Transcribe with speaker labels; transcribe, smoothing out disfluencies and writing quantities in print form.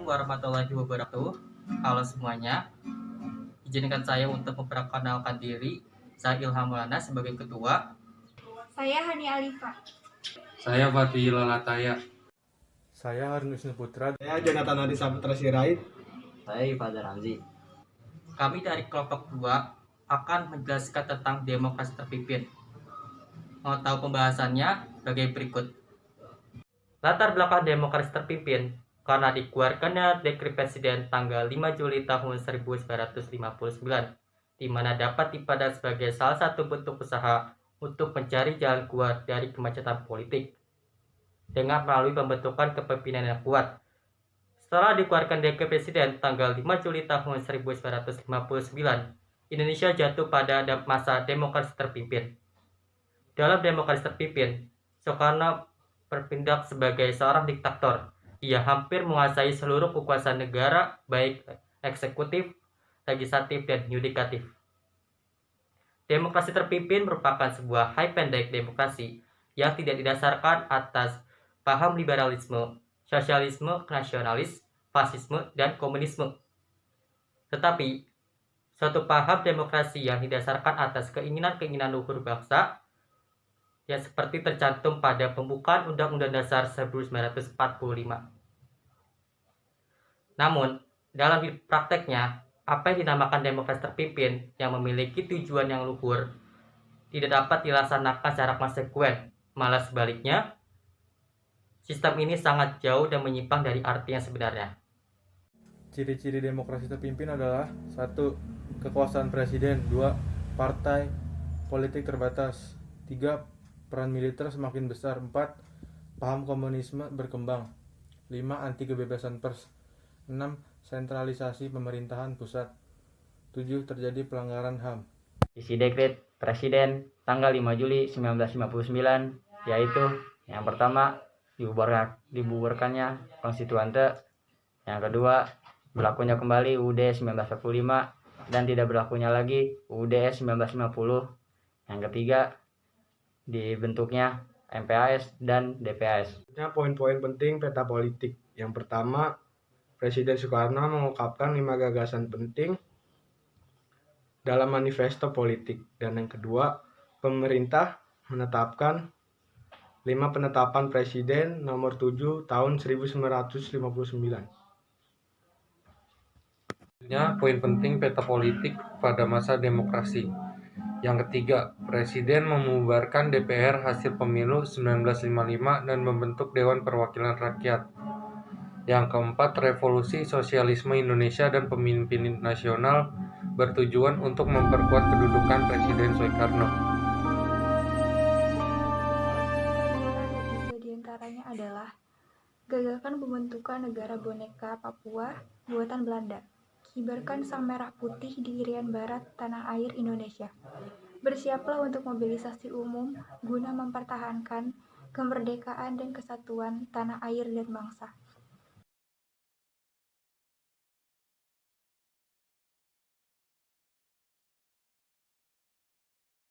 Speaker 1: Assalamualaikum warahmatullahi wabarakatuh. Halo semuanya, izinkan saya untuk memperkenalkan diri. Saya Ilham Maulana sebagai ketua.
Speaker 2: Saya Hani Alifa.
Speaker 3: Saya Fatih Lalataya.
Speaker 4: Saya Harun Wisnu Putra.
Speaker 5: Saya Jonathan Adi Saputra Sirait.
Speaker 6: Saya Ifadar Ramzi.
Speaker 1: Kami dari kelompok 2 akan menjelaskan tentang demokrasi terpimpin. Mau tahu pembahasannya? Sebagai berikut. Latar belakang demokrasi terpimpin karena dikeluarkannya Dekret Presiden tanggal 5 Juli tahun 1959, di mana dapat dipandang sebagai salah satu bentuk usaha untuk mencari jalan keluar dari kemacetan politik dengan melalui pembentukan kepemimpinan yang kuat. Setelah dikeluarkan Dekret Presiden tanggal 5 Juli tahun 1959, Indonesia jatuh pada masa demokrasi terpimpin. Dalam demokrasi terpimpin, Soekarno bertindak sebagai seorang diktator. Ia hampir menguasai seluruh kekuasaan negara, baik eksekutif, legislatif, dan yudikatif. Demokrasi terpimpin merupakan sebuah hypendek demokrasi yang tidak didasarkan atas paham liberalisme, sosialisme, nasionalis, fasisme, dan komunisme. Tetapi, suatu paham demokrasi yang didasarkan atas keinginan-keinginan luhur bangsa yang seperti tercantum pada pembukaan Undang-Undang Dasar 1945. Namun, dalam prakteknya, apa yang dinamakan demokrasi terpimpin yang memiliki tujuan yang luhur tidak dapat dilaksanakan secara konsekuen. Malah sebaliknya, sistem ini sangat jauh dan menyimpang dari arti yang sebenarnya.
Speaker 4: Ciri-ciri demokrasi terpimpin adalah 1. Kekuasaan presiden. 2. Partai politik terbatas. 3. Peran militer semakin besar. 4. Paham komunisme berkembang. 5. Anti kebebasan pers. 6. Sentralisasi pemerintahan pusat. 7. Terjadi pelanggaran HAM.
Speaker 6: Isi Dekret Presiden tanggal 5 Juli 1959 yaitu yang pertama dibubarkannya konstituante, yang kedua berlakunya kembali UUD 1945 dan tidak berlakunya lagi UUD 1950, yang ketiga dibentuknya MPAS dan DPAS.
Speaker 5: Poin-poin penting peta politik. Yang pertama, Presiden Soekarno mengungkapkan 5 gagasan penting dalam manifesto politik. Dan yang kedua, pemerintah menetapkan 5 penetapan Presiden nomor 7 tahun 1959.
Speaker 3: Poin penting peta politik pada masa demokrasi. Yang ketiga, Presiden membubarkan DPR hasil pemilu 1955 dan membentuk Dewan Perwakilan Rakyat. Yang keempat, revolusi sosialisme Indonesia dan pemimpin nasional bertujuan untuk memperkuat kedudukan Presiden Soekarno.
Speaker 2: Di antaranya adalah gagalkan pembentukan negara boneka Papua buatan Belanda. Kibarkan sang merah putih di Irian Barat tanah air Indonesia. Bersiaplah untuk mobilisasi umum guna mempertahankan kemerdekaan dan kesatuan tanah air dan bangsa.